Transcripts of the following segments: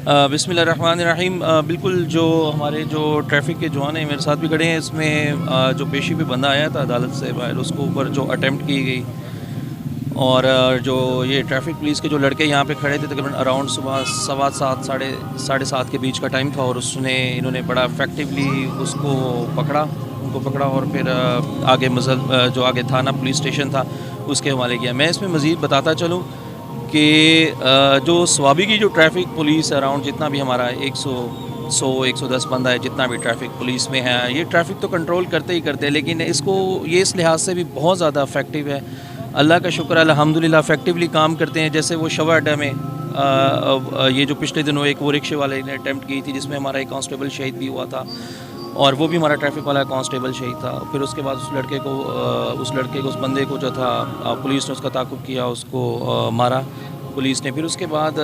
बिस्मिल्लाहिर्रहमानिर्रहीम। बिल्कुल जो हमारे जो ट्रैफिक के जवान हैं मेरे साथ भी खड़े हैं, इसमें जो पेशी पे बंदा आया था अदालत से बाहर, उसको ऊपर जो अटैम्प्ट की गई, और जो ये ट्रैफिक पुलिस के जो लड़के यहाँ पे खड़े थे तकरीबन अराउंड सुबह 7:15 साढ़े सात के बीच का टाइम था, और इन्होंने बड़ा इफेक्टिवली उसको पकड़ा और फिर आगे जो आगे थाना पुलिस स्टेशन था उसके हवाले किया। मैं इसमें मज़ीद बताता चलूँ कि जो स्वाबी की जो ट्रैफिक पुलिस अराउंड जितना भी हमारा 110 बंदा है, जितना भी ट्रैफिक पुलिस में है, ये ट्रैफिक तो कंट्रोल करते ही करते हैं, लेकिन इसको ये इस लिहाज से भी बहुत ज़्यादा इफेक्टिव है। अल्लाह का शुक्र है, अल्हम्दुलिल्लाह इफेक्टिवली काम करते हैं। जैसे वो शवा अड्डा में ये जो पिछले दिनों एक वो रिक्शे वाले ने अटैम्प्ट की थी, जिसमें हमारा एक कांस्टेबल शहीद भी हुआ था, और वो भी हमारा ट्रैफिक वाला कांस्टेबल शहीद था। फिर उसके बाद उस बंदे को जो था पुलिस ने उसका ताक़ुब किया, उसको मारा पुलिस ने। फिर उसके बाद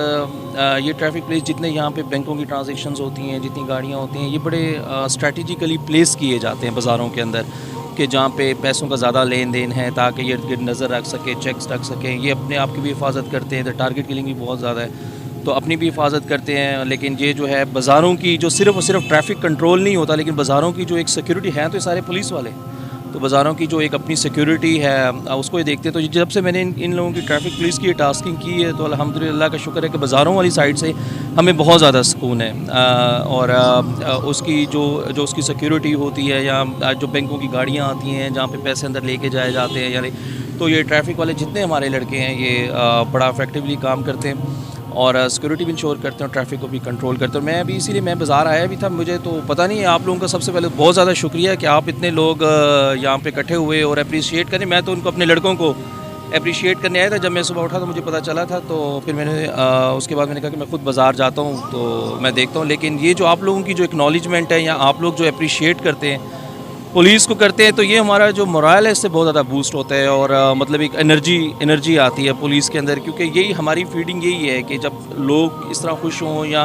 ये ट्रैफिक पुलिस जितने यहाँ पे बैंकों की ट्रांजैक्शंस होती हैं, जितनी गाड़ियाँ होती हैं, ये बड़े स्ट्रैटेजिकली प्लेस किए जाते हैं बाज़ारों के अंदर, कि जहाँ पे पैसों का ज़्यादा लेन देन है, ताकि ये इर्द गिर्द नज़र रख सके, चेक्स रख सकें। ये अपने आप की भी हिफाजत करते हैं, तो टारगेट किलिंग भी बहुत ज़्यादा है, तो अपनी भी हिफाजत करते हैं। लेकिन ये जो है बाज़ारों की जो सिर्फ़ और सिर्फ ट्रैफिक कंट्रोल नहीं होता, लेकिन बाज़ारों की जो एक सिक्योरिटी है, तो ये सारे पुलिस वाले, तो बाज़ारों की जो एक अपनी सिक्योरिटी है उसको ये देखते हैं। तो जब से मैंने इन लोगों की ट्रैफिक पुलिस की टास्किंग की है, तो अल्हम्दुलिल्लाह का शुक्र है कि बाज़ारों वाली साइड से हमें बहुत ज़्यादा सुकून है। और उसकी जो उसकी सिक्योरिटी होती है, या जो बैंकों की गाड़ियाँ आती हैं जहाँ पे पैसे अंदर लेके जाए जाते हैं, यानी तो ये ट्रैफिक वाले जितने हमारे लड़के हैं ये बड़ा इफेक्टिवली काम करते हैं, और सिक्योरिटी भी इंश्योर करते हैं, ट्रैफिक को भी कंट्रोल करते हैं। मैं अभी इसीलिए मैं बाज़ार आया भी था, मुझे तो पता नहीं है। आप लोगों का सबसे पहले बहुत ज़्यादा शुक्रिया कि आप इतने लोग यहाँ पे इकट्ठे हुए और अप्रिशिएट करें। मैं तो उनको अपने लड़कों को अप्रिशिएट करने आया था। जब मैं सुबह उठा तो मुझे पता चला था, तो फिर मैंने उसके बाद मैंने कहा कि मैं ख़ुद बाज़ार जाता हूँ तो मैं देखता हूँ। लेकिन ये जो आप लोगों की जो एक्नॉलेजमेंट है, या आप लोग जो अप्रिशिएट करते हैं पुलिस को करते हैं, तो ये हमारा जो मोरल है इससे बहुत ज़्यादा बूस्ट होता है, और मतलब एक एनर्जी आती है पुलिस के अंदर। क्योंकि यही हमारी फीडिंग यही है कि जब लोग इस तरह खुश हों, या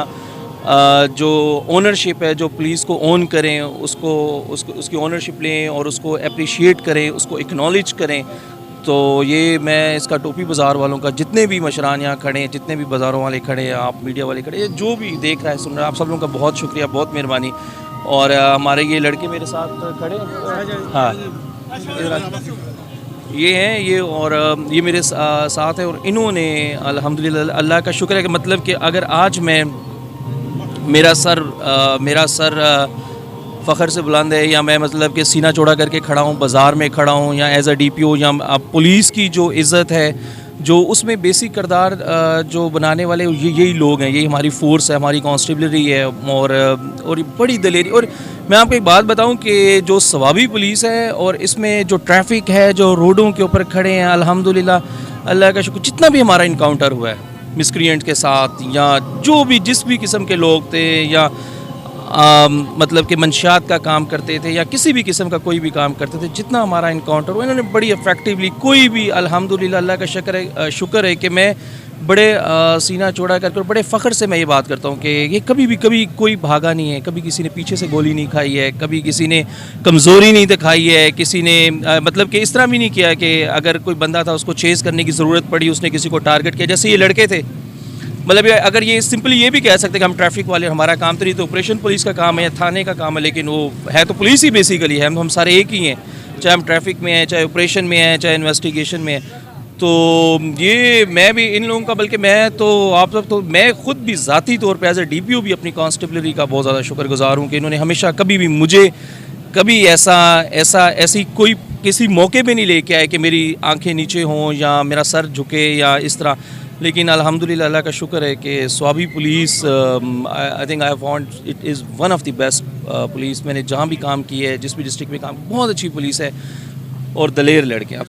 जो ओनरशिप है जो पुलिस को ओन करें, उसकी ओनरशिप लें और उसको अप्रिशिएट करें, उसको एक्नॉलेज करें। तो ये मैं इसका टोपी बाज़ार वालों का, जितने भी मशरान यहाँ खड़े हैं, जितने भी बाज़ारों वाले खड़े हैं, आप मीडिया वाले खड़े हैं, जो भी देख रहा है सुन रहा है, आप सब लोगों का बहुत शुक्रिया, बहुत मेहरबानी। और हमारे ये लड़के मेरे साथ खड़े हैं, हाँ ये हैं ये, और ये मेरे साथ है, और इन्होंने अल्हम्दुलिल्लाह अल्लाह का शुक्र है कि मतलब कि अगर आज मेरा सर फ़ख्र से बुलंद है, या मैं मतलब कि सीना चौड़ा करके खड़ा हूँ, बाज़ार में खड़ा हूँ, या एज अ DPO, या पुलिस की जो इज़्ज़त है, जो उसमें बेसिक किरदार जो बनाने वाले यही लोग हैं, यही हमारी फ़ोर्स है, हमारी कांस्टेबलरी है, और बड़ी दलेरी। और मैं आपको एक बात बताऊं कि जो स्वाबी पुलिस है, और इसमें जो ट्रैफिक है, जो रोडों के ऊपर खड़े हैं, अल्हम्दुलिल्लाह अल्लाह का शुक्र, जितना भी हमारा इनकाउंटर हुआ है मिसक्रिएंट के साथ, या जो भी जिस भी किस्म के लोग थे, या मतलब कि मंशियात का काम करते थे, या किसी भी किस्म का कोई भी काम करते थे, जितना हमारा इनकाउंटर हुआ, इन्होंने बड़ी इफेक्टिवली, कोई भी अल्हम्दुलिल्लाह अल्लाह का शुक्र है कि मैं बड़े सीना चौड़ा करके और बड़े फ़ख्र से मैं ये बात करता हूँ कि ये कभी कोई भागा नहीं है, कभी किसी ने पीछे से गोली नहीं खाई है, कभी किसी ने कमज़ोरी नहीं दिखाई है, किसी ने मतलब कि इस तरह भी नहीं किया कि अगर कोई बंदा था उसको चेज़ करने की ज़रूरत पड़ी, उसने किसी को टारगेट किया, जैसे ये लड़के थे। मतलब अगर ये सिंपली ये भी कह सकते कि हम ट्रैफिक वाले, हमारा काम तो नहीं, तो ऑपरेशन पुलिस का काम है या थाने का काम है, लेकिन वो है तो पुलिस ही बेसिकली है, हम सारे एक ही हैं, चाहे हम ट्रैफिक में हैं, चाहे ऑपरेशन में हैं, चाहे इन्वेस्टिगेशन में हैं। तो ये मैं भी इन लोगों का, बल्कि मैं तो आप सब, तो मैं ख़ुद भी ज़ाती तौर पर एज ए DPO भी अपनी कांस्टेबलरी का बहुत ज़्यादा शुक्रगुजार हूँ कि इन्होंने हमेशा कभी भी मुझे कभी ऐसी कोई किसी मौके पे नहीं लेके आए कि मेरी आंखें नीचे हों या मेरा सर झुके या इस तरह। लेकिन अल्हम्दुलिल्लाह अल्लाह का शुक्र है कि Swabi police, I think I found it is one of the best police. मैंने जहाँ भी काम की है, जिस भी डिस्ट्रिक्ट में काम, बहुत अच्छी पुलिस है और दलेर लड़के हैं।